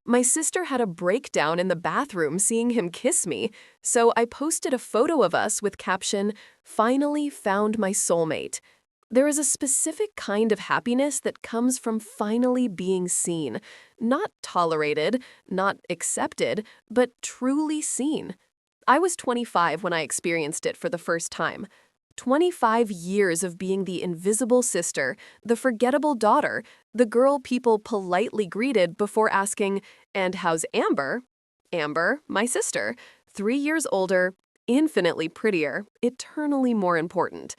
My sister had a breakdown in the bathroom seeing him kiss me, so I posted a photo of us with caption, "Finally found my soulmate." There is a specific kind of happiness that comes from finally being seen, not tolerated, not accepted, but truly seen. I was 25 when I experienced it for the first time. 25 years of being the invisible sister, the forgettable daughter, the girl people politely greeted before asking, "And how's Amber?" Amber, my sister, 3 years older, infinitely prettier, eternally more important.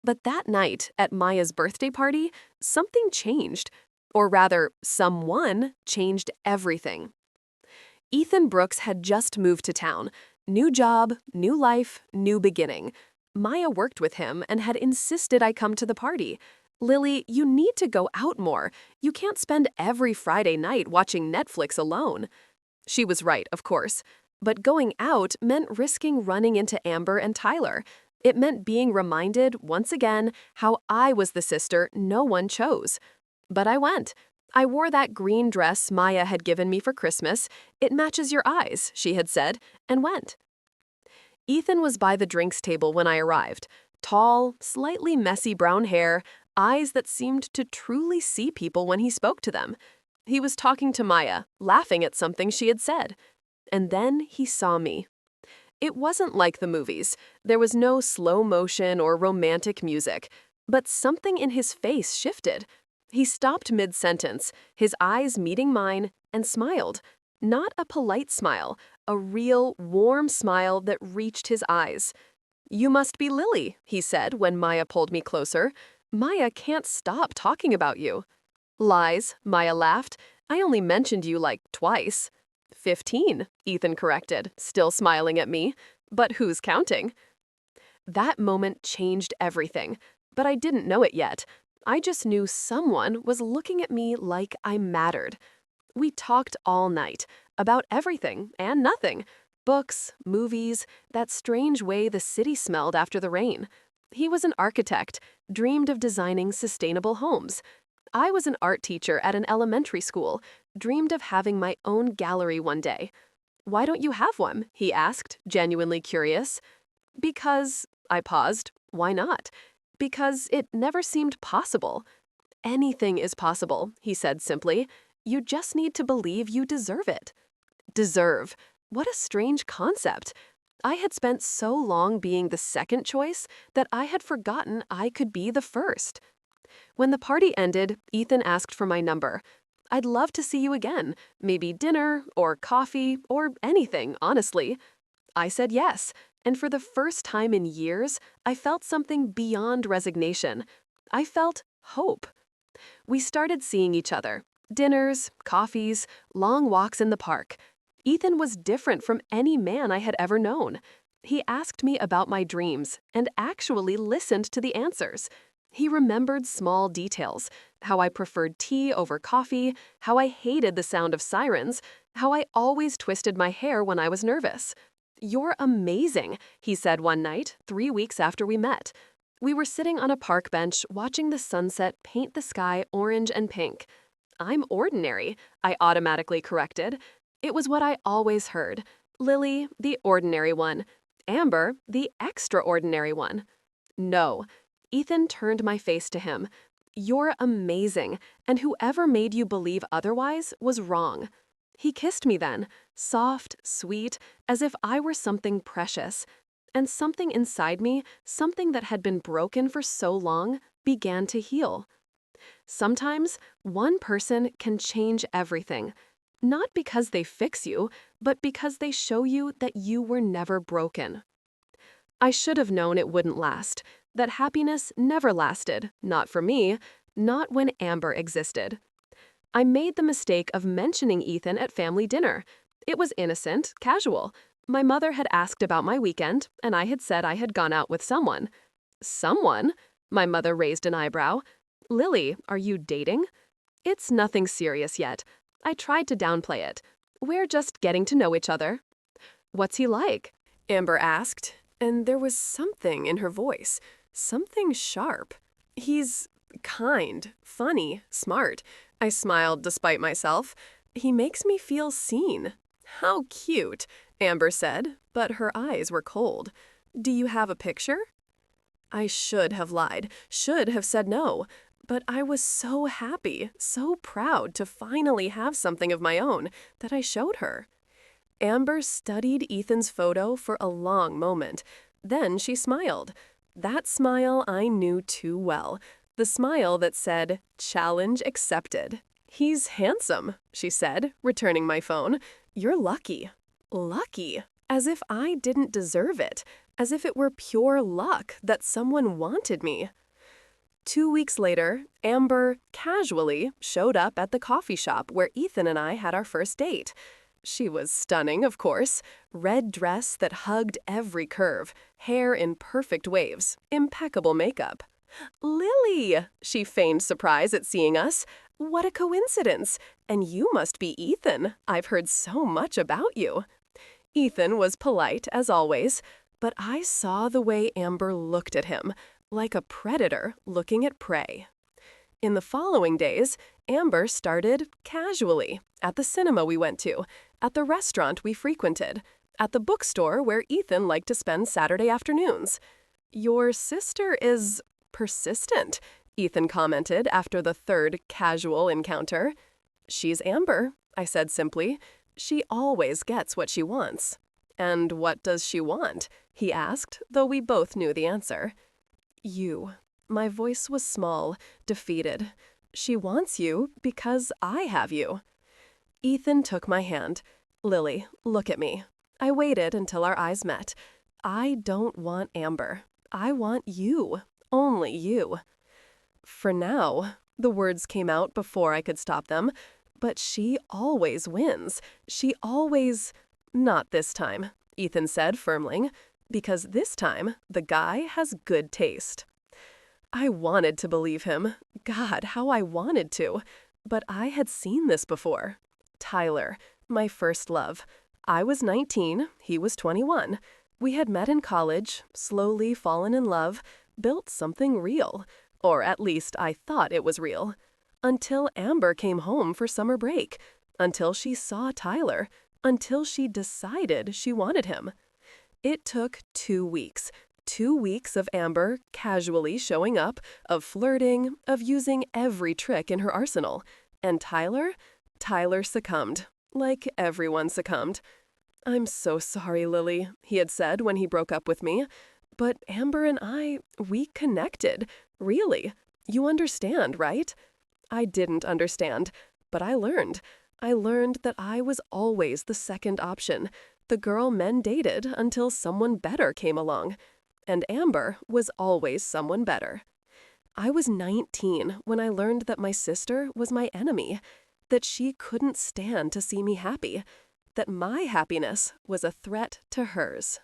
But that night, at Maya's birthday party, something changed. Or rather, someone changed everything. Ethan Brooks had just moved to town. New job, new life, new beginning. Maya worked with him and had insisted I come to the party. "Lily, you need to go out more. You can't spend every Friday night watching Netflix alone." She was right, of course. But going out meant risking running into Amber and Tyler. It meant being reminded, once again, how I was the sister no one chose. But I went. I wore that green dress Maya had given me for Christmas. "It matches your eyes," she had said, and went. Ethan was by the drinks table when I arrived. Tall, slightly messy brown hair, eyes that seemed to truly see people when he spoke to them. He was talking to Maya, laughing at something she had said. And then he saw me. It wasn't like the movies. There was no slow motion or romantic music. But something in his face shifted. He stopped mid-sentence, his eyes meeting mine, and smiled. Not a polite smile, a real, warm smile that reached his eyes. "You must be Lily," he said when Maya pulled me closer. "Maya can't stop talking about you." "Lies," Maya laughed. "I only mentioned you like twice." 15, Ethan corrected, still smiling at me. "But who's counting?" That moment changed everything, but I didn't know it yet. I just knew someone was looking at me like I mattered. We talked all night, about everything and nothing. Books, movies, that strange way the city smelled after the rain. He was an architect, dreamed of designing sustainable homes. I was an art teacher at an elementary school, dreamed of having my own gallery one day. "Why don't you have one?" he asked, genuinely curious. "Because," I paused, "why not?" "Because it never seemed possible." "Anything is possible," he said simply. "You just need to believe you deserve it." Deserve. What a strange concept. I had spent so long being the second choice that I had forgotten I could be the first. When the party ended, Ethan asked for my number. "I'd love to see you again, maybe dinner or coffee or anything, honestly." I said yes, and for the first time in years, I felt something beyond resignation. I felt hope. We started seeing each other. Dinners, coffees, long walks in the park. Ethan was different from any man I had ever known. He asked me about my dreams and actually listened to the answers. He remembered small details, how I preferred tea over coffee, how I hated the sound of sirens, how I always twisted my hair when I was nervous. "You're amazing," he said one night, 3 weeks after we met. We were sitting on a park bench watching the sunset paint the sky orange and pink. "I'm ordinary," I automatically corrected. It was what I always heard. Lily, the ordinary one. Amber, the extraordinary one. "No." Ethan turned my face to him. "You're amazing, and whoever made you believe otherwise was wrong." He kissed me then, soft, sweet, as if I were something precious. And something inside me, something that had been broken for so long, began to heal. Sometimes, one person can change everything. Not because they fix you, but because they show you that you were never broken. I should have known it wouldn't last, that happiness never lasted, not for me, not when Amber existed. I made the mistake of mentioning Ethan at family dinner. It was innocent, casual. My mother had asked about my weekend, and I had said I had gone out with someone. "Someone?" My mother raised an eyebrow. "Lily, are you dating?" "It's nothing serious yet." I tried to downplay it. "We're just getting to know each other." "What's he like?" Amber asked, and there was something in her voice, something sharp. "He's kind, funny, smart." I smiled despite myself. He makes me feel seen. How cute, Amber said, but her eyes were cold. Do you have a picture? I should have lied, should have said no, but I was so happy, so proud to finally have something of my own that I showed her. Amber studied Ethan's photo for a long moment. Then she smiled. That smile I knew too well. The smile that said, "Challenge accepted." "He's handsome," she said, returning my phone. "You're lucky." Lucky? As if I didn't deserve it. As if it were pure luck that someone wanted me. 2 weeks later, Amber casually showed up at the coffee shop where Ethan and I had our first date. She was stunning, of course. Red dress that hugged every curve, hair in perfect waves, impeccable makeup. "Lily!" She feigned surprise at seeing us. "What a coincidence! And you must be Ethan. I've heard so much about you." Ethan was polite, as always, but I saw the way Amber looked at him, like a predator looking at prey. In the following days, Amber started casually at the cinema we went to, at the restaurant we frequented, at the bookstore where Ethan liked to spend Saturday afternoons. "Your sister is persistent," Ethan commented after the third casual encounter. "She's Amber," I said simply. "She always gets what she wants." "And what does she want?" he asked, though we both knew the answer. "You." My voice was small, defeated. "She wants you because I have you." Ethan took my hand. "Lily, look at me." I waited until our eyes met. "I don't want Amber. I want you. Only you." "For now," the words came out before I could stop them, "but she always wins. She always—" "Not this time," Ethan said firmly, "because this time the guy has good taste." I wanted to believe him. God, how I wanted to. But I had seen this before. Tyler, my first love. I was 19, he was 21. We had met in college, slowly fallen in love, built something real. Or at least I thought it was real. Until Amber came home for summer break. Until she saw Tyler. Until she decided she wanted him. It took 2 weeks. 2 weeks of Amber casually showing up, of flirting, of using every trick in her arsenal. And Tyler succumbed. Like everyone succumbed. "I'm so sorry, Lily," he had said when he broke up with me. "But Amber and we connected. Really. You understand, right?" I didn't understand, but I learned. I learned that I was always the second option, the girl men dated until someone better came along. And Amber was always someone better. I was 19 when I learned that my sister was my enemy, that she couldn't stand to see me happy, that my happiness was a threat to hers.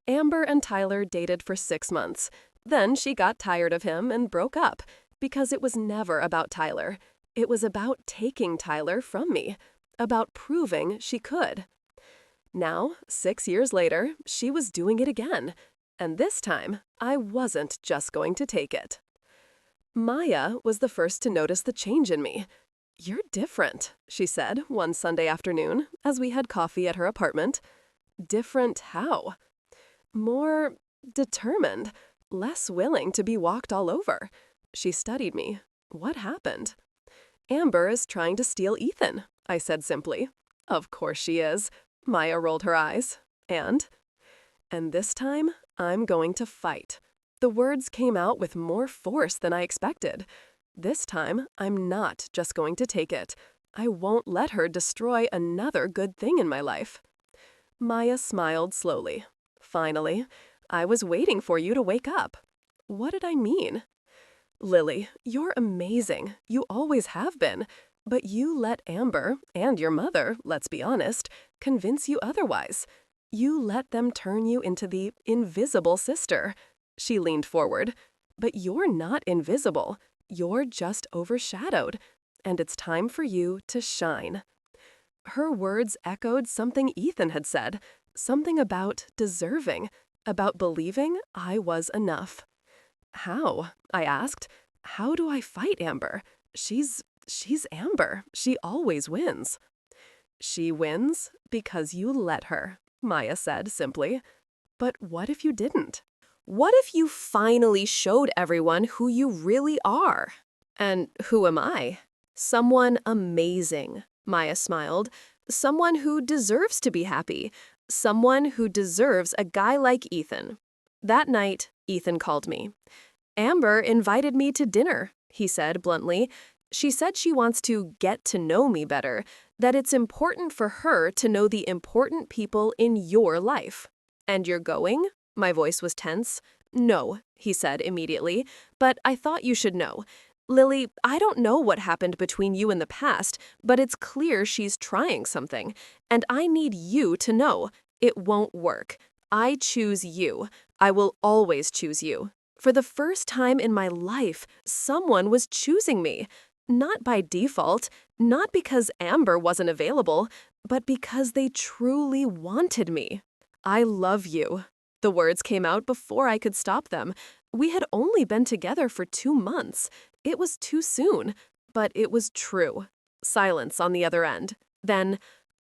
Amber and Tyler dated for 6 months. Then she got tired of him and broke up, because it was never about Tyler. It was about taking Tyler from me, about proving she could. Now, 6 years later, she was doing it again. And this time, I wasn't just going to take it. Maya was the first to notice the change in me. "You're different," she said one Sunday afternoon as we had coffee at her apartment. "Different how?" "More determined, less willing to be walked all over." She studied me. "What happened?" "Amber is trying to steal Ethan," I said simply. "Of course she is." Maya rolled her eyes. And this time, I'm going to fight." The words came out with more force than I expected. This time, I'm not just going to take it. I won't let her destroy another good thing in my life. Maya smiled slowly. "Finally, I was waiting for you to wake up." What did I mean? "Lily, you're amazing. You always have been. But you let Amber, and your mother, let's be honest, convince you otherwise. You let them turn you into the invisible sister." She leaned forward. "But you're not invisible. You're just overshadowed. And it's time for you to shine." Her words echoed something Ethan had said, something about deserving, about believing I was enough. "How?" I asked. "How do I fight Amber? She's Amber. She always wins." She wins because you let her, Maya said simply. But what if you didn't? What if you finally showed everyone who you really are? And who am I? Someone amazing, Maya smiled. Someone who deserves to be happy. Someone who deserves a guy like Ethan. That night, Ethan called me. Amber invited me to dinner, he said bluntly. She said she wants to get to know me better, that it's important for her to know the important people in your life. And you're going? My voice was tense. No, he said immediately, but I thought you should know. Lily, I don't know what happened between you in the past, but it's clear she's trying something, and I need you to know. It won't work. I choose you. I will always choose you. For the first time in my life, someone was choosing me. Not by default, not because Amber wasn't available, but because they truly wanted me. I love you. The words came out before I could stop them. We had only been together for 2 months. It was too soon, but it was true. Silence on the other end. Then,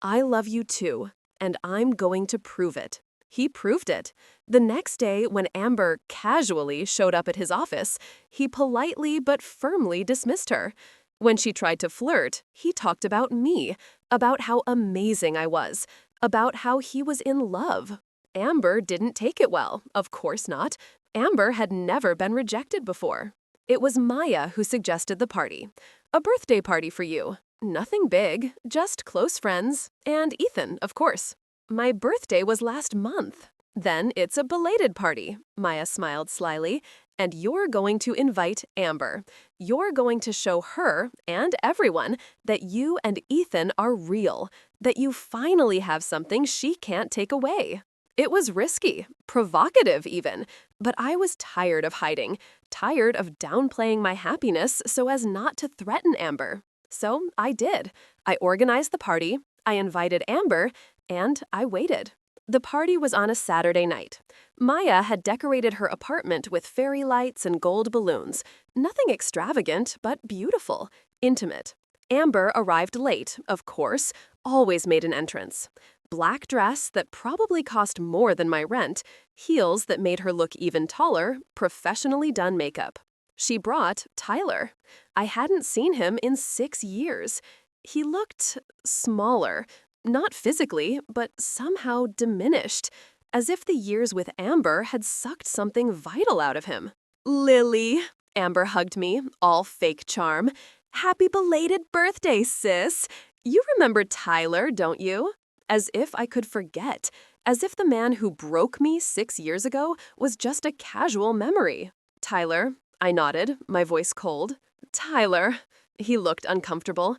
I love you too, and I'm going to prove it. He proved it. The next day, when Amber casually showed up at his office, he politely but firmly dismissed her. When she tried to flirt, he talked about me, about how amazing I was, about how he was in love. Amber didn't take it well, of course not. Amber had never been rejected before. It was Maya who suggested the party. A birthday party for you. Nothing big, just close friends, and Ethan, of course. My birthday was last month. Then it's a belated party, Maya smiled slyly, and you're going to invite Amber. You're going to show her and everyone that you and Ethan are real, that you finally have something she can't take away. It was risky, provocative even, but I was tired of hiding, tired of downplaying my happiness so as not to threaten Amber. So I did. I organized the party, I invited Amber, and I waited. The party was on a Saturday night. Maya had decorated her apartment with fairy lights and gold balloons. Nothing extravagant, but beautiful, intimate. Amber arrived late, of course, always made an entrance. Black dress that probably cost more than my rent, heels that made her look even taller, professionally done makeup. She brought Tyler. I hadn't seen him in 6 years. He looked smaller. Not physically, but somehow diminished, as if the years with Amber had sucked something vital out of him. Lily, Amber hugged me, all fake charm. Happy belated birthday, sis. You remember Tyler, don't you? As if I could forget, as if the man who broke me 6 years ago was just a casual memory. Tyler, I nodded, my voice cold. Tyler, he looked uncomfortable.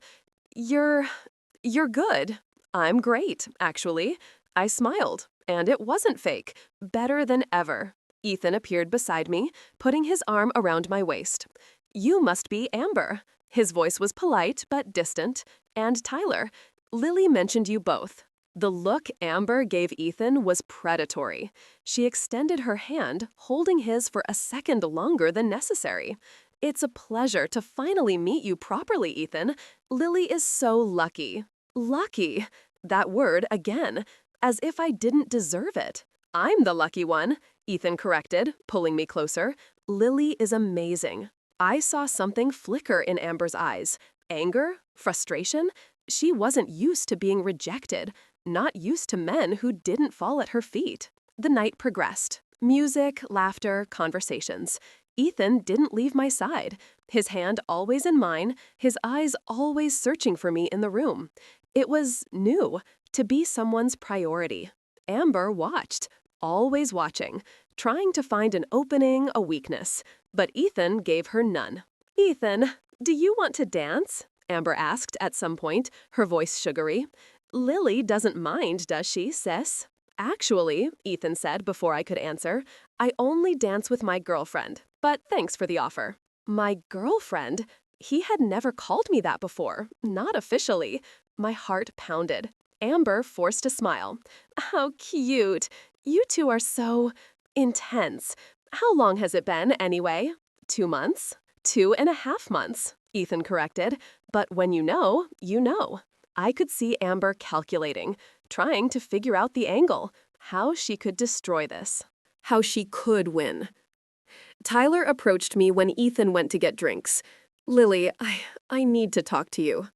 You're good. I'm great, actually. I smiled, and it wasn't fake. Better than ever. Ethan appeared beside me, putting his arm around my waist. You must be Amber. His voice was polite but distant. And Tyler. Lily mentioned you both. The look Amber gave Ethan was predatory. She extended her hand, holding his for a second longer than necessary. It's a pleasure to finally meet you properly, Ethan. Lily is so lucky. Lucky. That word again, as if I didn't deserve it. I'm the lucky one, Ethan corrected, pulling me closer. Lily is amazing. I saw something flicker in Amber's eyes. Anger? Frustration? She wasn't used to being rejected, not used to men who didn't fall at her feet. The night progressed. Music, laughter, conversations. Ethan didn't leave my side. His hand always in mine, his eyes always searching for me in the room. It was new, to be someone's priority. Amber watched, always watching, trying to find an opening, a weakness. But Ethan gave her none. Ethan, do you want to dance? Amber asked at some point, her voice sugary. Lily doesn't mind, does she, sis? Actually, Ethan said before I could answer, I only dance with my girlfriend, but thanks for the offer. My girlfriend? He had never called me that before, not officially. My heart pounded. Amber forced a smile. How cute. You two are so intense. How long has it been, anyway? 2 months? 2.5 months, Ethan corrected. But when you know, you know. I could see Amber calculating, trying to figure out the angle, how she could destroy this, how she could win. Tyler approached me when Ethan went to get drinks. Lily, I need to talk to you.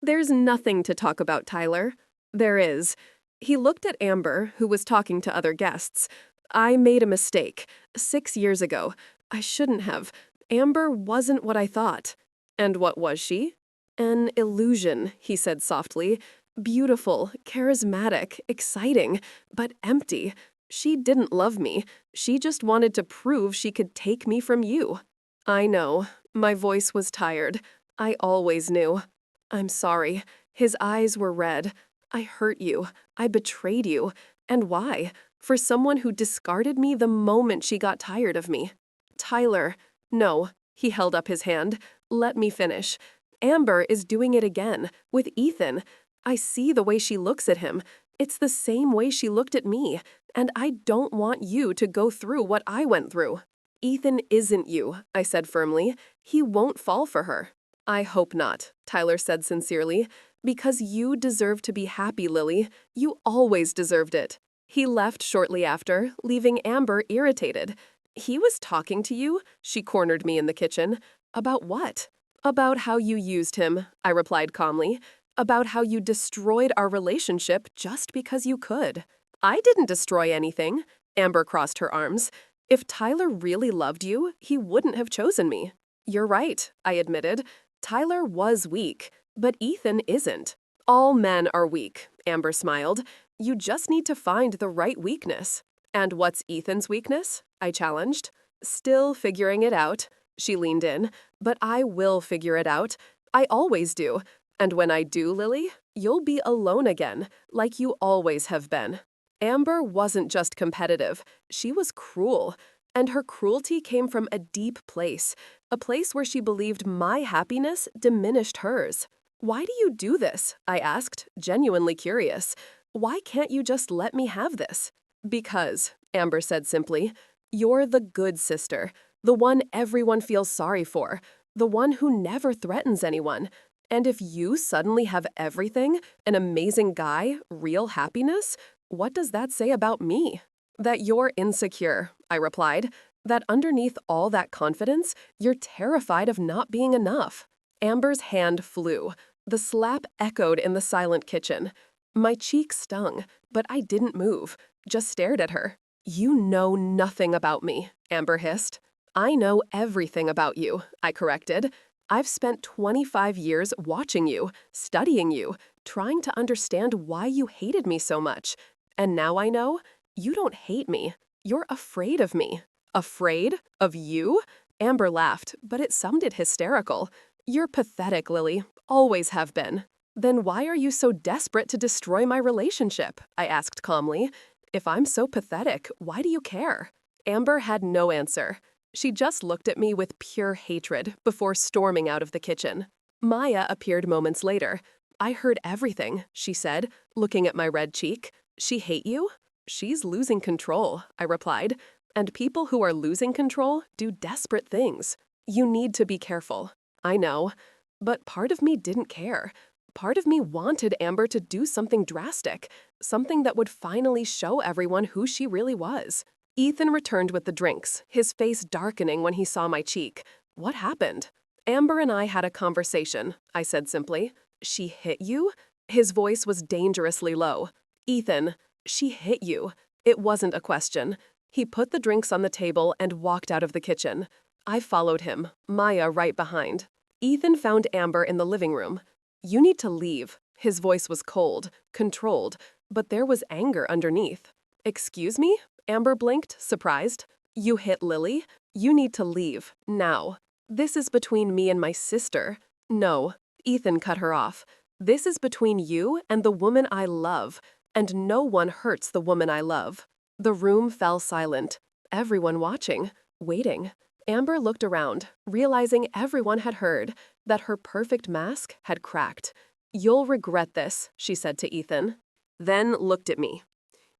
There's nothing to talk about, Tyler. There is. He looked at Amber, who was talking to other guests. I made a mistake. 6 years ago. I shouldn't have. Amber wasn't what I thought. And what was she? An illusion, he said softly. Beautiful, charismatic, exciting, but empty. She didn't love me. She just wanted to prove she could take me from you. I know. My voice was tired. I always knew. I'm sorry. His eyes were red. I hurt you. I betrayed you. And why? For someone who discarded me the moment she got tired of me. Tyler. No. He held up his hand. Let me finish. Amber is doing it again, with Ethan. I see the way she looks at him. It's the same way she looked at me, and I don't want you to go through what I went through. Ethan isn't you, I said firmly. He won't fall for her. I hope not, Tyler said sincerely. Because you deserve to be happy, Lily. You always deserved it. He left shortly after, leaving Amber irritated. He was talking to you? She cornered me in the kitchen. About what? About how you used him, I replied calmly. About how you destroyed our relationship just because you could. I didn't destroy anything. Amber crossed her arms. If Tyler really loved you, he wouldn't have chosen me. You're right, I admitted. Tyler was weak, but Ethan isn't. All men are weak, Amber smiled. You just need to find the right weakness. And what's Ethan's weakness? I challenged. Still figuring it out. She leaned in. But I will figure it out. I always do. And when I do, Lily, you'll be alone again, like you always have been. Amber wasn't just competitive. She was cruel. And her cruelty came from a deep place, a place where she believed my happiness diminished hers. Why do you do this? I asked, genuinely curious. Why can't you just let me have this? Because, Amber said simply, you're the good sister, the one everyone feels sorry for, the one who never threatens anyone. And if you suddenly have everything, an amazing guy, real happiness, what does that say about me? That you're insecure, I replied. That underneath all that confidence, you're terrified of not being enough. Amber's hand flew. The slap echoed in the silent kitchen. My cheek stung, but I didn't move, just stared at her. You know nothing about me, Amber hissed. I know everything about you, I corrected. I've spent 25 years watching you, studying you, trying to understand why you hated me so much. And now I know you don't hate me. You're afraid of me. Afraid? Of you? Amber laughed, but it sounded hysterical. You're pathetic, Lily. Always have been. Then why are you so desperate to destroy my relationship? I asked calmly. If I'm so pathetic, why do you care? Amber had no answer. She just looked at me with pure hatred before storming out of the kitchen. Maya appeared moments later. I heard everything, she said, looking at my red cheek. She hate you? She's losing control, I replied. And people who are losing control do desperate things. You need to be careful. I know. But part of me didn't care. Part of me wanted Amber to do something drastic, something that would finally show everyone who she really was. Ethan returned with the drinks, his face darkening when he saw my cheek. What happened? Amber and I had a conversation, I said simply. She hit you? His voice was dangerously low. Ethan, she hit you. It wasn't a question. He put the drinks on the table and walked out of the kitchen. I followed him, Maya right behind. Ethan found Amber in the living room. You need to leave. His voice was cold, controlled, but there was anger underneath. Excuse me? Amber blinked, surprised. You hit Lily? You need to leave, now. This is between me and my sister. No, Ethan cut her off. This is between you and the woman I love, and no one hurts the woman I love. The room fell silent, everyone watching, waiting. Amber looked around, realizing everyone had heard, that her perfect mask had cracked. You'll regret this, she said to Ethan. Then looked at me.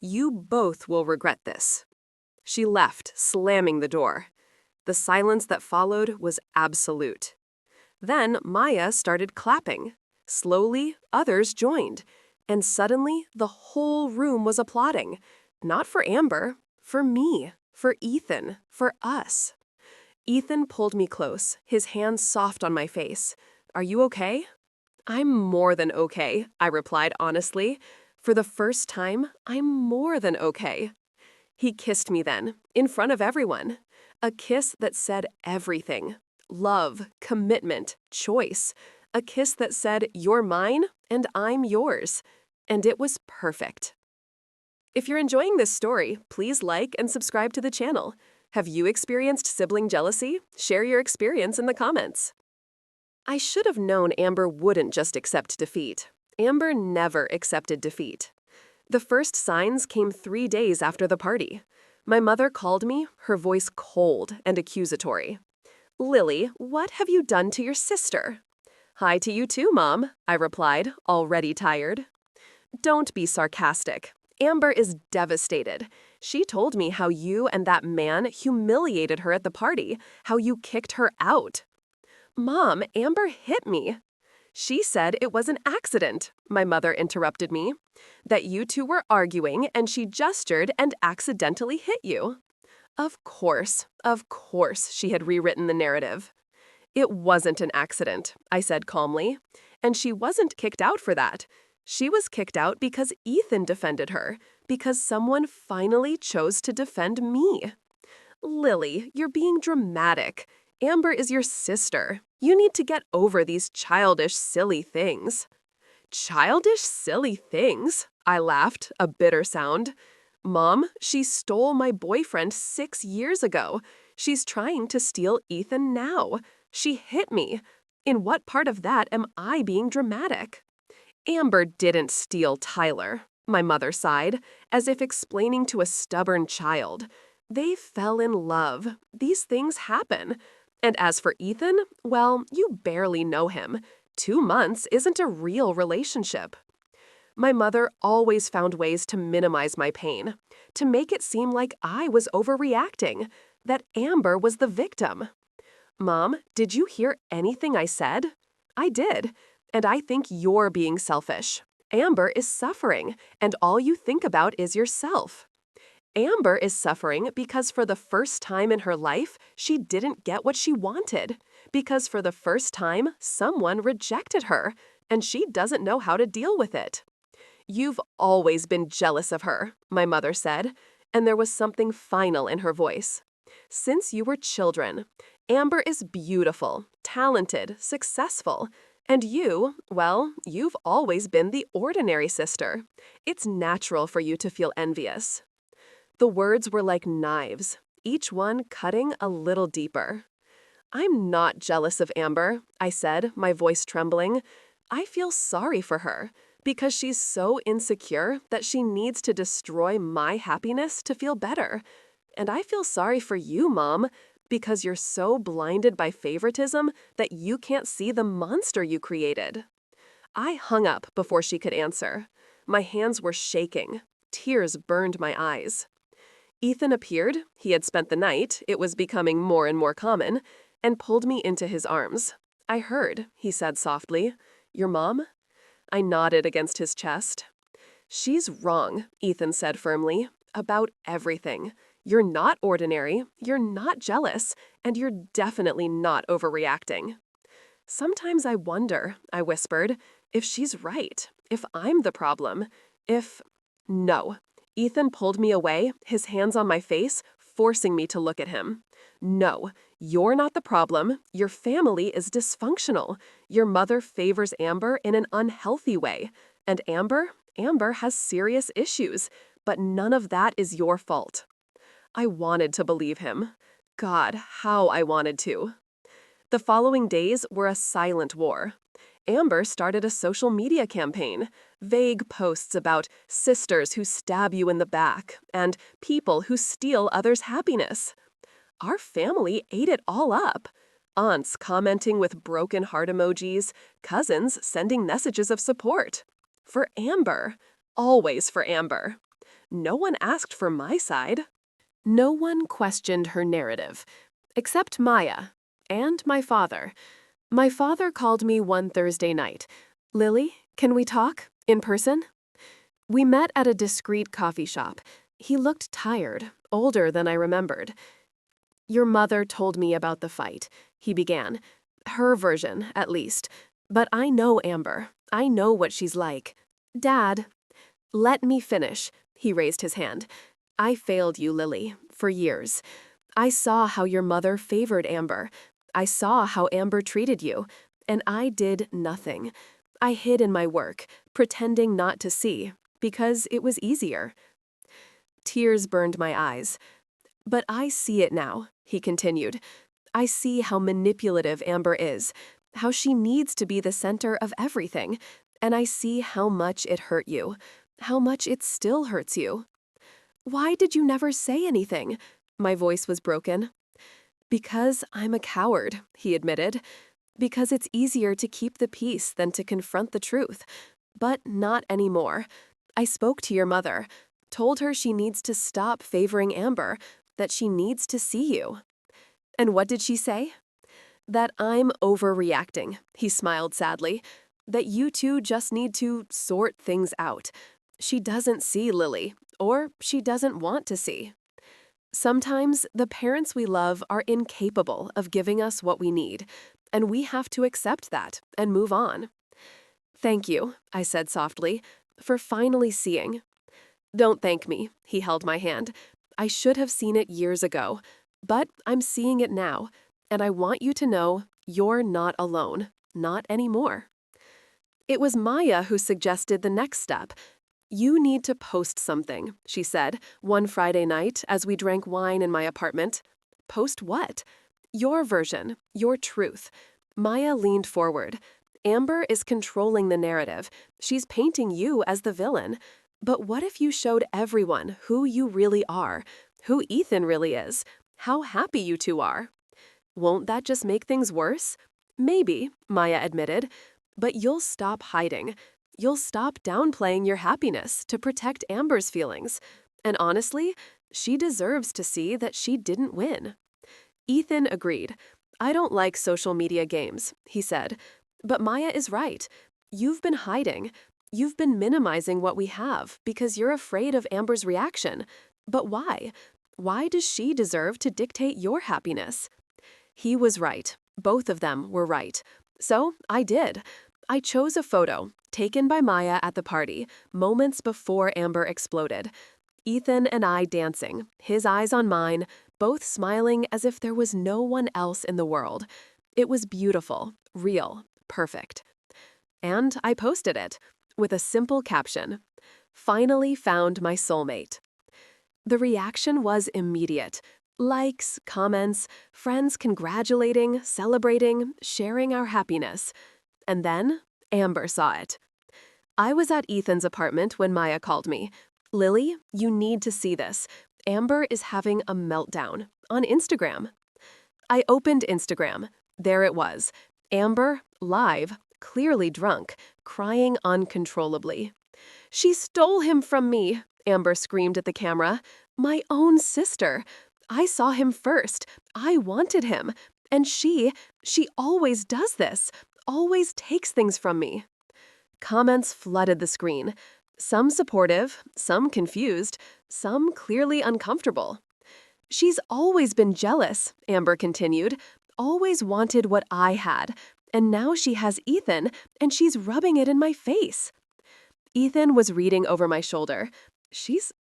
You both will regret this. She left, slamming the door. The silence that followed was absolute. Then Maya started clapping. Slowly, others joined. And suddenly, the whole room was applauding. Not for Amber, for me, for Ethan, for us. Ethan pulled me close, his hands soft on my face. "Are you okay?" "I'm more than okay," I replied honestly. "For the first time, I'm more than okay." He kissed me then, in front of everyone. A kiss that said everything. Love, commitment, choice. A kiss that said, "You're mine, and I'm yours." And it was perfect. If you're enjoying this story, please like and subscribe to the channel. Have you experienced sibling jealousy? Share your experience in the comments. I should have known Amber wouldn't just accept defeat. Amber never accepted defeat. The first signs came 3 days after the party. My mother called me, her voice cold and accusatory. "Lily, what have you done to your sister?" "Hi to you too, Mom," I replied, already tired. "Don't be sarcastic. Amber is devastated. She told me how you and that man humiliated her at the party, how you kicked her out." "Mom, Amber hit me." "She said it was an accident," my mother interrupted me. "That you two were arguing and she gestured and accidentally hit you." Of course, she had rewritten the narrative. "It wasn't an accident," I said calmly. "And she wasn't kicked out for that. She was kicked out because Ethan defended her, because someone finally chose to defend me." "Lily, you're being dramatic. Amber is your sister. You need to get over these childish, silly things." "Childish, silly things?" I laughed, a bitter sound. "Mom, she stole my boyfriend 6 years ago. She's trying to steal Ethan now. She hit me. In what part of that am I being dramatic?" "Amber didn't steal Tyler," my mother sighed, as if explaining to a stubborn child. "They fell in love. These things happen. And as for Ethan, well, you barely know him. 2 months isn't a real relationship." My mother always found ways to minimize my pain, to make it seem like I was overreacting, that Amber was the victim. "Mom, did you hear anything I said?" "I did. And I think you're being selfish. Amber is suffering, and all you think about is yourself." "Amber is suffering because for the first time in her life, she didn't get what she wanted. Because for the first time, someone rejected her, and she doesn't know how to deal with it." "You've always been jealous of her," my mother said, and there was something final in her voice. "Since you were children. Amber is beautiful, talented, successful. And you, well, you've always been the ordinary sister. It's natural for you to feel envious." The words were like knives, each one cutting a little deeper. "I'm not jealous of Amber," I said, my voice trembling. "I feel sorry for her, because she's so insecure that she needs to destroy my happiness to feel better. And I feel sorry for you, Mom, because you're so blinded by favoritism that you can't see the monster you created." I hung up before she could answer. My hands were shaking. Tears burned my eyes. Ethan appeared, he had spent the night, it was becoming more and more common, and pulled me into his arms. "I heard," he said softly. "Your mom?" I nodded against his chest. "She's wrong," Ethan said firmly, "about everything. You're not ordinary, you're not jealous, and you're definitely not overreacting." "Sometimes I wonder," I whispered, "if she's right, if I'm the problem, if—" "No." Ethan pulled me away, his hands on my face, forcing me to look at him. "No, you're not the problem. Your family is dysfunctional. Your mother favors Amber in an unhealthy way. And Amber has serious issues, but none of that is your fault." I wanted to believe him. God, how I wanted to. The following days were a silent war. Amber started a social media campaign, vague posts about sisters who stab you in the back and people who steal others' happiness. Our family ate it all up. Aunts commenting with broken heart emojis, cousins sending messages of support. For Amber. Always for Amber. No one asked for my side. No one questioned her narrative, except Maya and my father. My father called me one Thursday night. Lily, can we talk? In person? We met at a discreet coffee shop. He looked tired, older than I remembered. Your mother told me about the fight, he began. Her version, at least. But I know Amber. I know what she's like. Dad, let me finish. He raised his hand. I failed you, Lily, for years. I saw how your mother favored Amber. I saw how Amber treated you. And I did nothing. I hid in my work, pretending not to see, because it was easier. Tears burned my eyes. But I see it now, he continued. I see how manipulative Amber is, how she needs to be the center of everything, and I see how much it hurt you, how much it still hurts you. Why did you never say anything? My voice was broken. Because I'm a coward, he admitted. Because it's easier to keep the peace than to confront the truth. But not anymore. I spoke to your mother, told her she needs to stop favoring Amber, that she needs to see you. And what did she say? That I'm overreacting, he smiled sadly. That you two just need to sort things out. She doesn't see Lily, or she doesn't want to see. Sometimes the parents we love are incapable of giving us what we need, and we have to accept that and move on. Thank you, I said softly, for finally seeing. Don't thank me, he held my hand. I should have seen it years ago, but I'm seeing it now, and I want you to know you're not alone, not anymore. It was Maya who suggested the next step. You need to post something, she said, one Friday night as we drank wine in my apartment. Post what? Your version, your truth. Maya leaned forward. Amber is controlling the narrative. She's painting you as the villain. But what if you showed everyone who you really are, who Ethan really is, how happy you two are? Won't that just make things worse? Maybe, Maya admitted, but you'll stop hiding. You'll stop downplaying your happiness to protect Amber's feelings. And honestly, she deserves to see that she didn't win. Ethan agreed. I don't like social media games, he said. But Maya is right. You've been hiding. You've been minimizing what we have because you're afraid of Amber's reaction. But why? Why does she deserve to dictate your happiness? He was right. Both of them were right. So I did. I chose a photo, taken by Maya at the party, moments before Amber exploded. Ethan and I dancing, his eyes on mine, both smiling as if there was no one else in the world. It was beautiful, real, perfect. And I posted it, with a simple caption, "Finally found my soulmate." The reaction was immediate. Likes, comments, friends congratulating, celebrating, sharing our happiness. And then Amber saw it. I was at Ethan's apartment when Maya called me. Lily, you need to see this. Amber is having a meltdown on Instagram. I opened Instagram. There it was. Amber, live, clearly drunk, crying uncontrollably. She stole him from me, Amber screamed at the camera. My own sister. I saw him first. I wanted him. And she always does this, always takes things from me. Comments flooded the screen. Some supportive, some confused, some clearly uncomfortable. She's always been jealous, Amber continued, always wanted what I had, and now she has Ethan, and she's rubbing it in my face. Ethan was reading over my shoulder. She's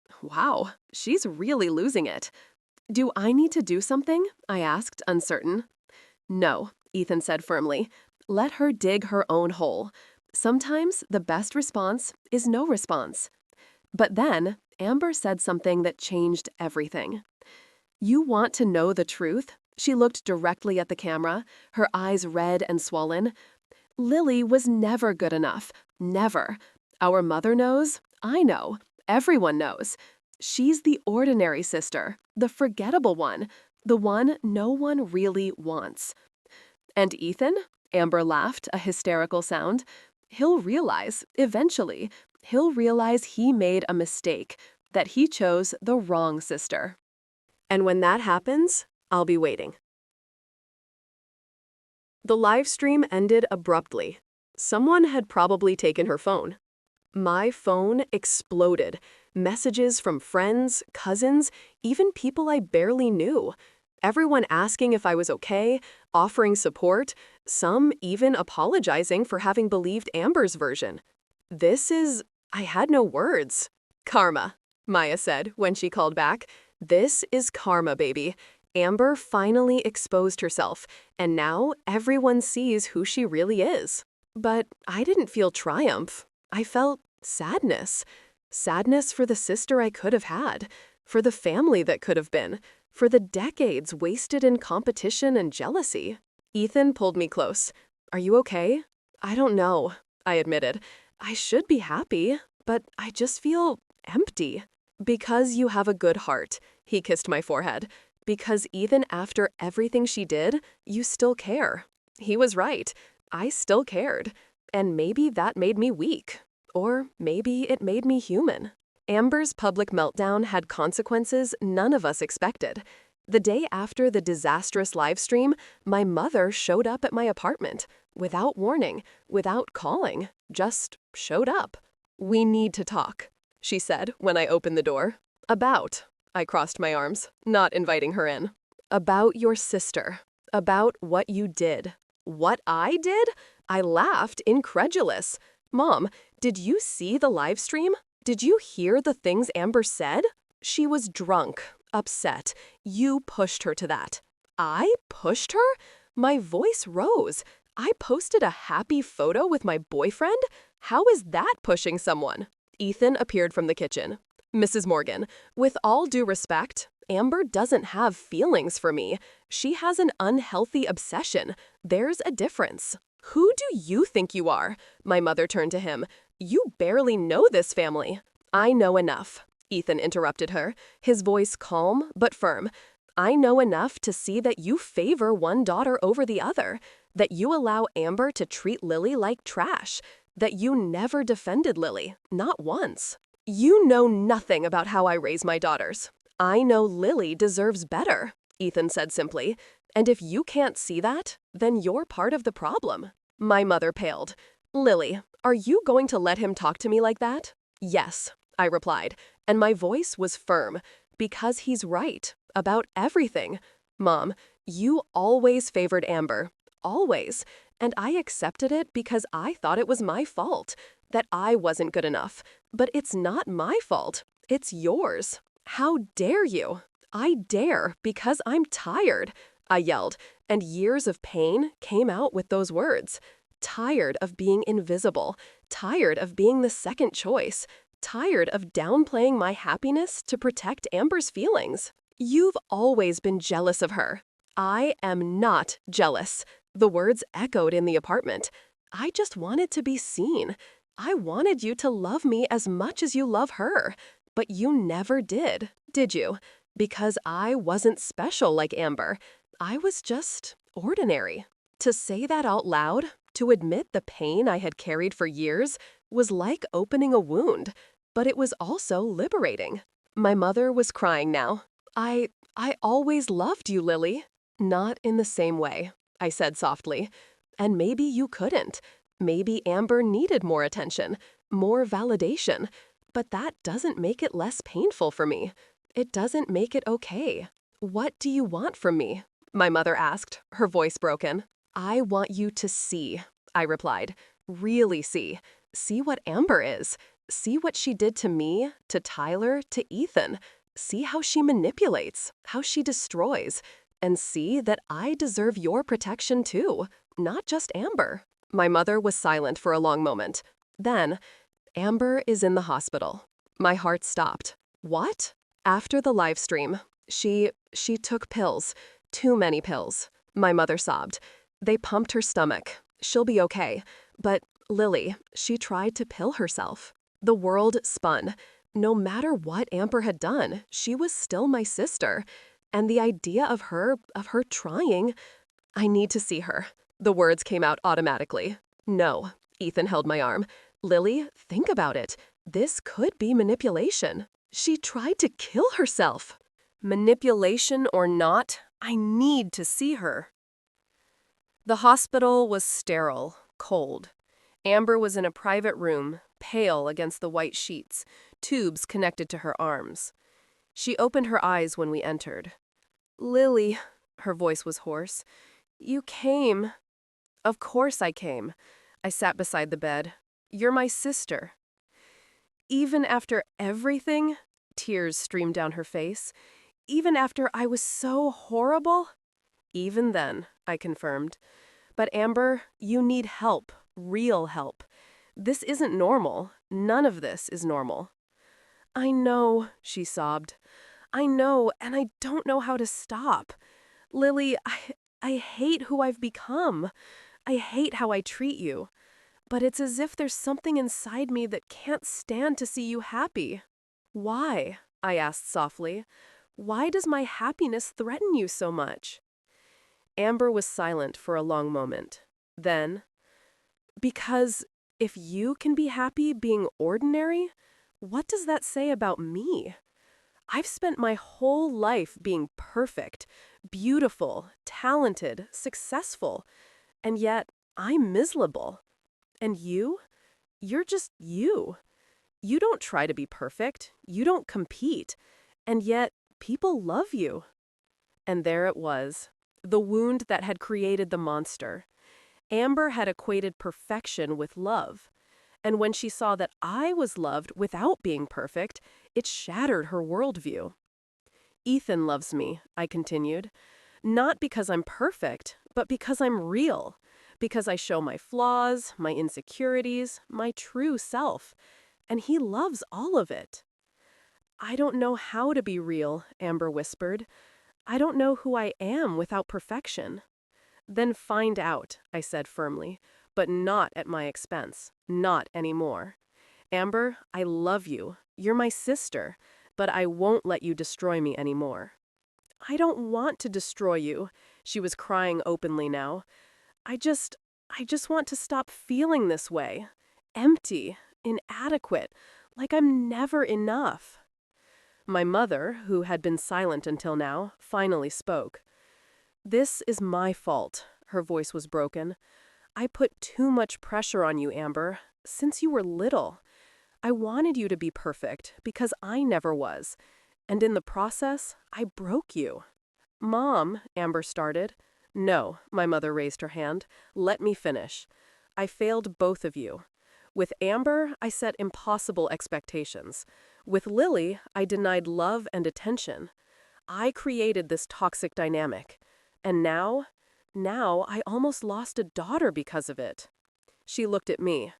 really losing it. Do I need to do something? I asked, uncertain. No, Ethan said firmly. Let her dig her own hole. Sometimes the best response is no response. But then, Amber said something that changed everything. You want to know the truth? She looked directly at the camera, her eyes red and swollen. Lily was never good enough. Never. Our mother knows. I know. Everyone knows. She's the ordinary sister, the forgettable one, the one no one really wants. And Ethan? Amber laughed, a hysterical sound. He'll realize, eventually, he'll realize he made a mistake, that he chose the wrong sister. And when that happens, I'll be waiting. The live stream ended abruptly. Someone had probably taken her phone. My phone exploded. Messages from friends, cousins, even people I barely knew. Everyone asking if I was okay, offering support, some even apologizing for having believed Amber's version. I had no words. Karma, Maya said when she called back. This is karma, baby. Amber finally exposed herself, and now everyone sees who she really is. But I didn't feel triumph. I felt sadness. Sadness for the sister I could have had, for the family that could have been, for the decades wasted in competition and jealousy. Ethan pulled me close. Are you okay? I don't know, I admitted. I should be happy, but I just feel empty. Because you have a good heart, he kissed my forehead. Because even after everything she did, you still care. He was right. I still cared. And maybe that made me weak. Or maybe it made me human. Amber's public meltdown had consequences none of us expected. The day after the disastrous livestream, my mother showed up at my apartment. Without warning, without calling, just showed up. We need to talk, she said when I opened the door. About, I crossed my arms, not inviting her in. About your sister. About what you did. What I did? I laughed, incredulous. Mom, did you see the live stream? Did you hear the things Amber said? She was drunk, upset. You pushed her to that. I pushed her? My voice rose. I posted a happy photo with my boyfriend? How is that pushing someone? Ethan appeared from the kitchen. Mrs. Morgan, with all due respect, Amber doesn't have feelings for me. She has an unhealthy obsession. There's a difference. Who do you think you are? My mother turned to him. You barely know this family. I know enough, Ethan interrupted her, his voice calm but firm. I know enough to see that you favor one daughter over the other, that you allow Amber to treat Lily like trash, that you never defended Lily, not once. You know nothing about how I raise my daughters. I know Lily deserves better, Ethan said simply. And if you can't see that, then you're part of the problem. My mother paled. Lily, are you going to let him talk to me like that? Yes, I replied, and my voice was firm, because he's right, about everything. Mom, you always favored Amber, always, and I accepted it because I thought it was my fault, that I wasn't good enough. But it's not my fault, it's yours. How dare you? I dare because I'm tired, I yelled, and years of pain came out with those words. Tired of being invisible, tired of being the second choice, tired of downplaying my happiness to protect Amber's feelings. You've always been jealous of her. I am not jealous. The words echoed in the apartment. I just wanted to be seen. I wanted you to love me as much as you love her. But you never did you? Because I wasn't special like Amber. I was just ordinary. To say that out loud, to admit the pain I had carried for years, was like opening a wound, but it was also liberating. My mother was crying now. I always loved you, Lily. Not in the same way, I said softly. And maybe you couldn't. Maybe Amber needed more attention, more validation. But that doesn't make it less painful for me. It doesn't make it okay. What do you want from me? My mother asked, her voice broken. I want you to see, I replied. Really see. See what Amber is. See what she did to me, to Tyler, to Ethan. See how she manipulates, how she destroys. And see that I deserve your protection too, not just Amber. My mother was silent for a long moment. Then, Amber is in the hospital. My heart stopped. What? After the live stream, she took pills. Too many pills. My mother sobbed. They pumped her stomach. She'll be okay. But Lily, she tried to pill herself. The world spun. No matter what Amber had done, she was still my sister. And the idea of her trying, I need to see her. The words came out automatically. No, Ethan held my arm. Lily, think about it. This could be manipulation. She tried to kill herself. Manipulation or not, I need to see her. The hospital was sterile, cold. Amber was in a private room, pale against the white sheets, tubes connected to her arms. She opened her eyes when we entered. "Lily," her voice was hoarse, "you came." "Of course I came." I sat beside the bed. "You're my sister." "Even after everything?" Tears streamed down her face. "Even after I was so horrible?" "Even then," I confirmed. "But Amber, you need help, real help. This isn't normal. None of this is normal." "I know," she sobbed. "I know, and I don't know how to stop. Lily, I hate who I've become. I hate how I treat you. But it's as if there's something inside me that can't stand to see you happy." "Why?" I asked softly. "Why does my happiness threaten you so much?" Amber was silent for a long moment. Then, "Because if you can be happy being ordinary, what does that say about me? I've spent my whole life being perfect, beautiful, talented, successful, and yet I'm miserable. And you? You're just you. You don't try to be perfect. You don't compete. And yet people love you." And there it was, the wound that had created the monster. Amber had equated perfection with love. And when she saw that I was loved without being perfect, it shattered her worldview. "Ethan loves me," I continued. "Not because I'm perfect, but because I'm real. Because I show my flaws, my insecurities, my true self. And he loves all of it." "I don't know how to be real," Amber whispered. "I don't know who I am without perfection." "Then find out," I said firmly, "but not at my expense. Not anymore. Amber, I love you. You're my sister, but I won't let you destroy me anymore." "I don't want to destroy you." She was crying openly now. I just want to stop feeling this way. Empty, inadequate, like I'm never enough." My mother, who had been silent until now, finally spoke. "This is my fault." Her voice was broken. "I put too much pressure on you, Amber, since you were little. I wanted you to be perfect because I never was. And in the process, I broke you." "Mom," Amber started. "No," my mother raised her hand. "Let me finish. I failed both of you. With Amber, I set impossible expectations. With Lily, I denied love and attention. I created this toxic dynamic. And now I almost lost a daughter because of it." She looked at me.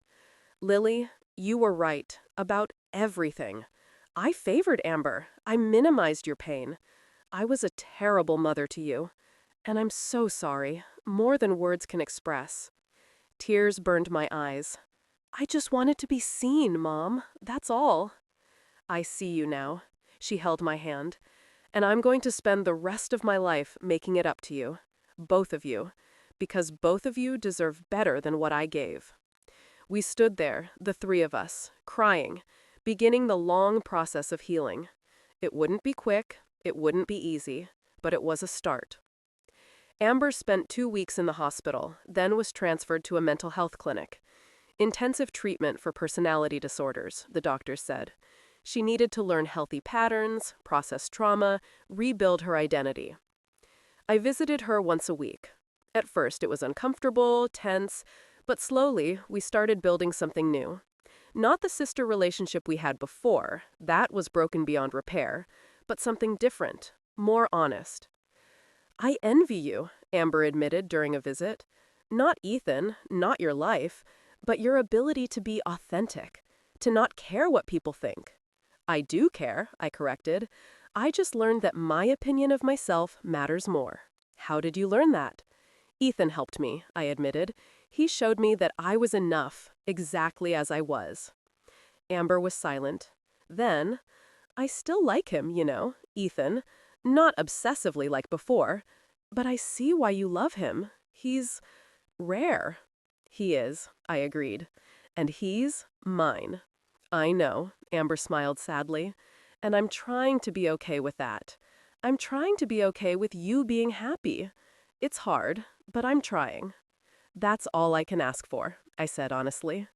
"Lily, you were right about everything. I favored Amber. I minimized your pain. I was a terrible mother to you. And I'm so sorry, more than words can express." Tears burned my eyes. "I just wanted to be seen, Mom. That's all." "I see you now." She held my hand. "And I'm going to spend the rest of my life making it up to you. Both of you. Because both of you deserve better than what I gave." We stood there, the three of us, crying, beginning the long process of healing. It wouldn't be quick, it wouldn't be easy, but it was a start. Amber spent 2 weeks in the hospital, then was transferred to a mental health clinic. Intensive treatment for personality disorders, the doctors said. She needed to learn healthy patterns, process trauma, rebuild her identity. I visited her once a week. At first, it was uncomfortable, tense, but slowly we started building something new. Not the sister relationship we had before, that was broken beyond repair, but something different, more honest. "I envy you," Amber admitted during a visit. "Not Ethan, not your life, but your ability to be authentic, to not care what people think." "I do care," I corrected. "I just learned that my opinion of myself matters more." "How did you learn that?" "Ethan helped me," I admitted. "He showed me that I was enough, exactly as I was." Amber was silent. Then, "I still like him, Ethan. Not obsessively like before. But I see why you love him. He's rare." "He is," I agreed. "And he's mine." "I know," Amber smiled sadly. "And I'm trying to be okay with that. I'm trying to be okay with you being happy. It's hard, but I'm trying." That's all I can ask for, I said honestly.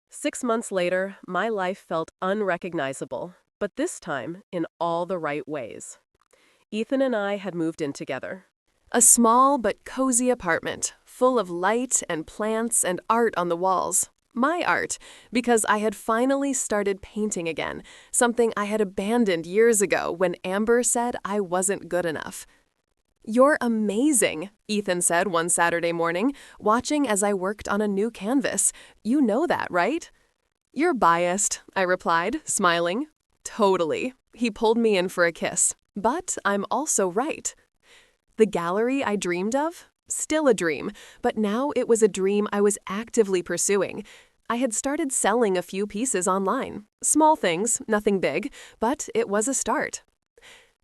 6 months later, my life felt unrecognizable, but this time in all the right ways. Ethan and I had moved in together. A small but cozy apartment, full of light and plants and art on the walls. My art, because I had finally started painting again, something I had abandoned years ago when Amber said I wasn't good enough. "You're amazing," Ethan said one Saturday morning, watching as I worked on a new canvas. "You know that, right?" "You're biased," I replied, smiling. "Totally." He pulled me in for a kiss. "But I'm also right." The gallery I dreamed of? Still a dream, but now it was a dream I was actively pursuing. I had started selling a few pieces online. Small things, nothing big, but it was a start.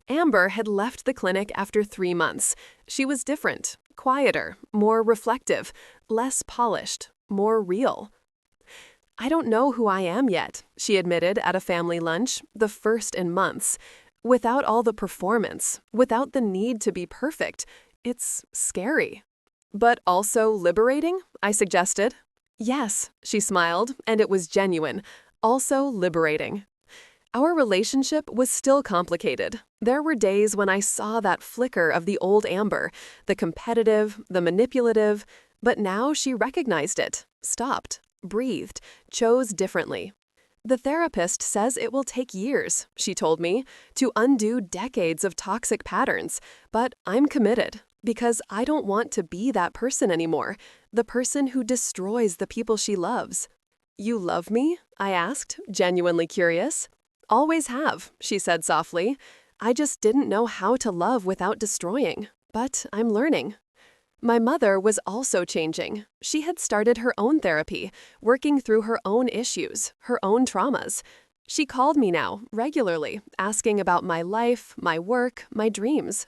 Amber had left the clinic after 3 months. She was different, quieter, more reflective, less polished, more real. "I don't know who I am yet," she admitted at a family lunch, the first in months. "Without all the performance, without the need to be perfect, it's scary." "But also liberating?" I suggested. "Yes," she smiled, and it was genuine. "Also liberating." Our relationship was still complicated. There were days when I saw that flicker of the old Amber, the competitive, the manipulative, but now she recognized it, stopped, breathed, chose differently. "The therapist says it will take years," she told me, "to undo decades of toxic patterns, but I'm committed because I don't want to be that person anymore, the person who destroys the people she loves." "You love me?" I asked, genuinely curious. "Always have," she said softly. "I just didn't know how to love without destroying, but I'm learning." My mother was also changing. She had started her own therapy, working through her own issues, her own traumas. She called me now, regularly, asking about my life, my work, my dreams.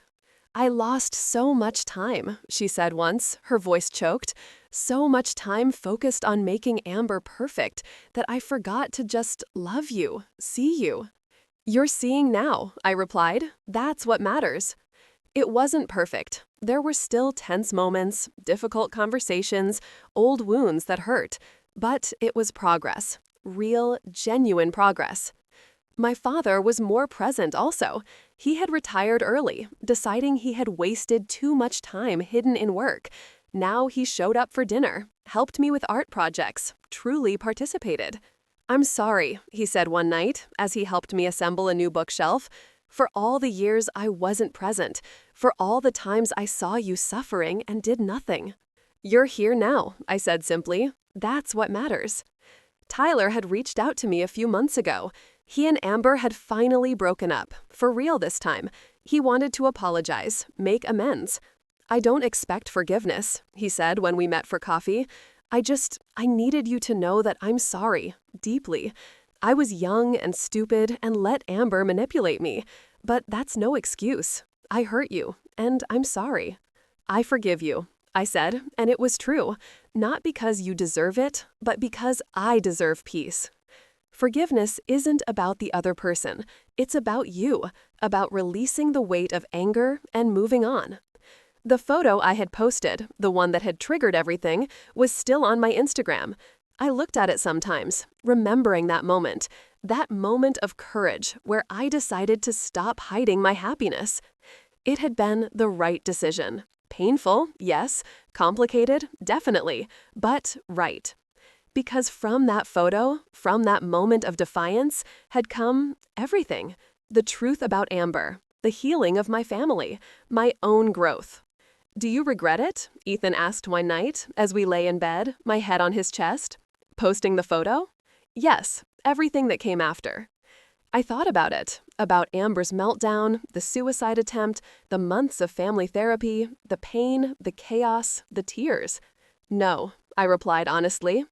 "I lost so much time," she said once, her voice choked. "So much time focused on making Amber perfect that I forgot to just love you, see you." "You're seeing now," I replied. "That's what matters." It wasn't perfect. There were still tense moments, difficult conversations, old wounds that hurt. But it was progress. Real, genuine progress. My father was more present also. He had retired early, deciding he had wasted too much time hidden in work. Now he showed up for dinner, helped me with art projects, truly participated. "I'm sorry," he said one night as he helped me assemble a new bookshelf, "for all the years I wasn't present, for all the times I saw you suffering and did nothing." "You're here now," I said simply. "That's what matters." Tyler had reached out to me a few months ago. He and Amber had finally broken up, for real this time. He wanted to apologize, make amends. "I don't expect forgiveness," he said when we met for coffee. I needed you to know that I'm sorry, deeply. I was young and stupid and let Amber manipulate me. But that's no excuse. I hurt you, and I'm sorry." "I forgive you," I said, and it was true. Not because you deserve it, but because I deserve peace. Forgiveness isn't about the other person. It's about you, about releasing the weight of anger and moving on. The photo I had posted, the one that had triggered everything, was still on my Instagram. I looked at it sometimes, remembering that moment of courage where I decided to stop hiding my happiness. It had been the right decision. Painful, yes. Complicated, definitely. But right. Because from that photo, from that moment of defiance, had come everything. The truth about Amber, the healing of my family, my own growth. "Do you regret it?" Ethan asked one night as we lay in bed, my head on his chest. "Posting the photo?" "Yes, everything that came after." I thought about Amber's meltdown, the suicide attempt, the months of family therapy, the pain, the chaos, the tears. "No," I replied honestly,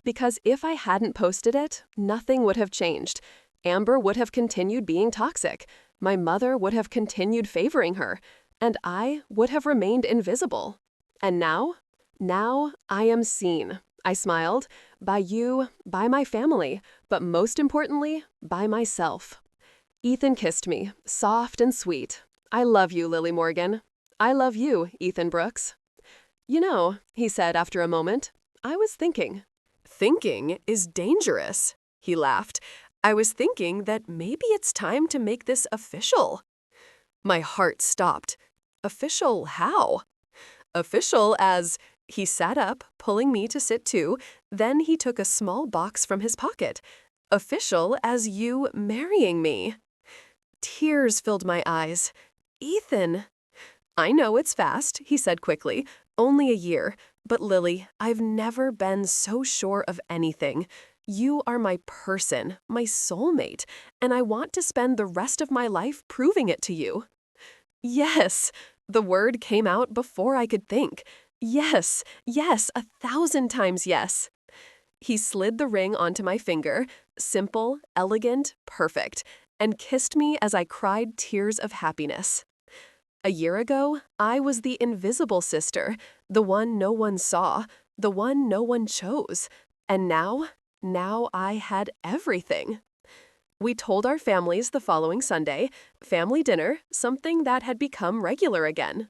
because if I hadn't posted it, nothing would have changed. Amber would have continued being toxic. My mother would have continued favoring her. And I would have remained invisible. And now? Now I am seen, I smiled, by you, by my family, but most importantly, by myself. Ethan kissed me, soft and sweet. "I love you, Lily Morgan." "I love you, Ethan Brooks." He said after a moment, I was thinking. Thinking is dangerous, he laughed. I was thinking that maybe it's time to make this official. My heart stopped. Official how? Official as he sat up, pulling me to sit too, then he took a small box from his pocket. Official as you marrying me. Tears filled my eyes. Ethan. I know it's fast, he said quickly. Only a year. But Lily, I've never been so sure of anything. You are my person, my soulmate, and I want to spend the rest of my life proving it to you. Yes, the word came out before I could think. Yes, yes, 1,000 times yes. He slid the ring onto my finger, simple, elegant, perfect, and kissed me as I cried tears of happiness. A year ago, I was the invisible sister, the one no one saw, the one no one chose. And now I had everything. We told our families the following Sunday, family dinner, something that had become regular again.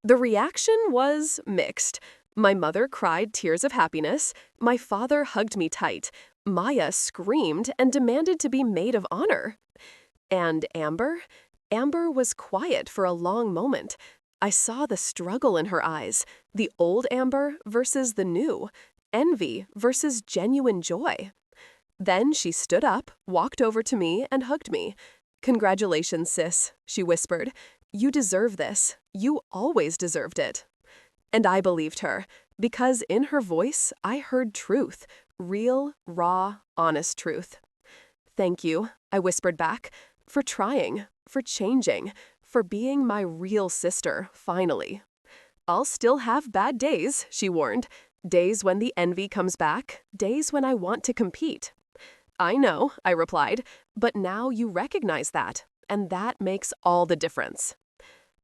The reaction was mixed. My mother cried tears of happiness. My father hugged me tight. Maya screamed and demanded to be maid of honor. And Amber? Amber was quiet for a long moment. I saw the struggle in her eyes, the old Amber versus the new, envy versus genuine joy. Then she stood up, walked over to me, and hugged me. Congratulations, sis, she whispered. You deserve this. You always deserved it. And I believed her, because in her voice I heard truth, real, raw, honest truth. Thank you, I whispered back, for trying, for changing, for being my real sister, finally. I'll still have bad days, she warned. Days when the envy comes back, days when I want to compete. I know, I replied, but now you recognize that, and that makes all the difference.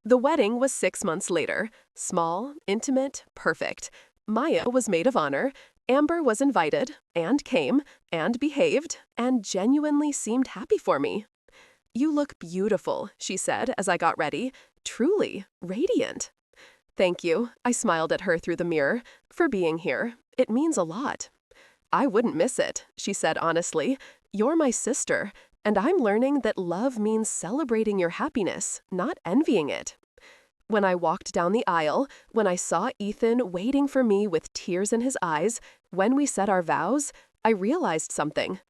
The wedding was 6 months later. Small, intimate, perfect. Maya was maid of honor. Amber was invited, and came, and behaved, and genuinely seemed happy for me. You look beautiful, she said as I got ready. Truly, radiant. Thank you, I smiled at her through the mirror, for being here. It means a lot. I wouldn't miss it, she said honestly. You're my sister, and I'm learning that love means celebrating your happiness, not envying it. When I walked down the aisle, when I saw Ethan waiting for me with tears in his eyes, when we said our vows, I realized something.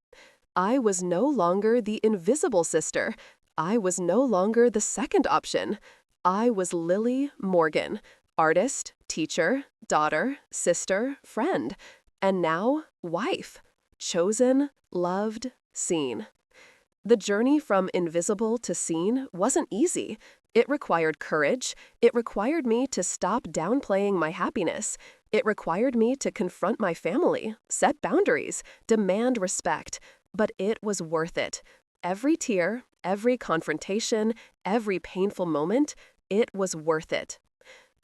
I was no longer the invisible sister. I was no longer the second option. I was Lily Morgan, artist, teacher, daughter, sister, friend, and now wife, chosen, loved, seen. The journey from invisible to seen wasn't easy. It required courage. It required me to stop downplaying my happiness. It required me to confront my family, set boundaries, demand respect. But it was worth it. Every tear, every confrontation, every painful moment, it was worth it.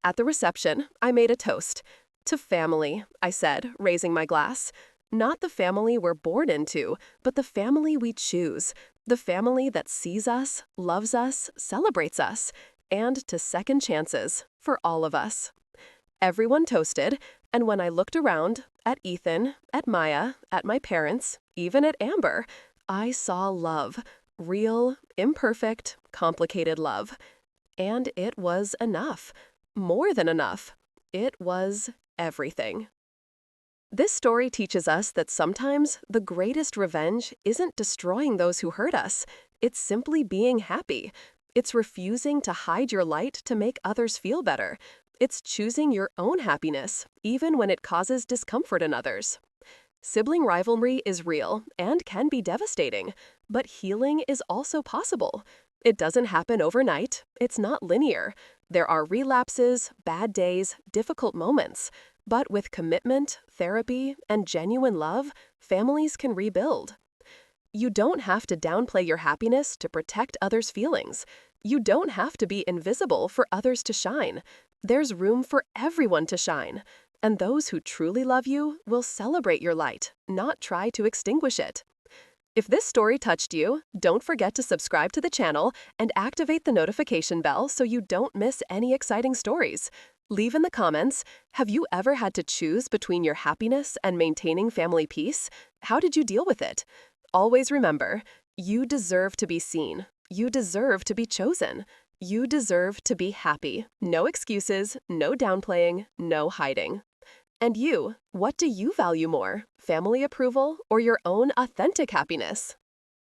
At the reception, I made a toast. To family, I said, raising my glass. Not the family we're born into, but the family we choose. The family that sees us, loves us, celebrates us. And to second chances for all of us. Everyone toasted, and when I looked around, at Ethan, at Maya, at my parents, even at Amber, I saw love. Real, imperfect, complicated love. And it was enough. More than enough. It was everything. This story teaches us that sometimes the greatest revenge isn't destroying those who hurt us. It's simply being happy. It's refusing to hide your light to make others feel better. It's choosing your own happiness, even when it causes discomfort in others. Sibling rivalry is real and can be devastating, but healing is also possible. It doesn't happen overnight. It's not linear. There are relapses, bad days, difficult moments. But with commitment, therapy, and genuine love, families can rebuild. You don't have to downplay your happiness to protect others' feelings. You don't have to be invisible for others to shine. There's room for everyone to shine. And those who truly love you will celebrate your light, not try to extinguish it. If this story touched you, don't forget to subscribe to the channel and activate the notification bell so you don't miss any exciting stories. Leave in the comments, have you ever had to choose between your happiness and maintaining family peace? How did you deal with it? Always remember, you deserve to be seen. You deserve to be chosen. You deserve to be happy. No excuses, no downplaying, no hiding. And you, what do you value more, family approval or your own authentic happiness?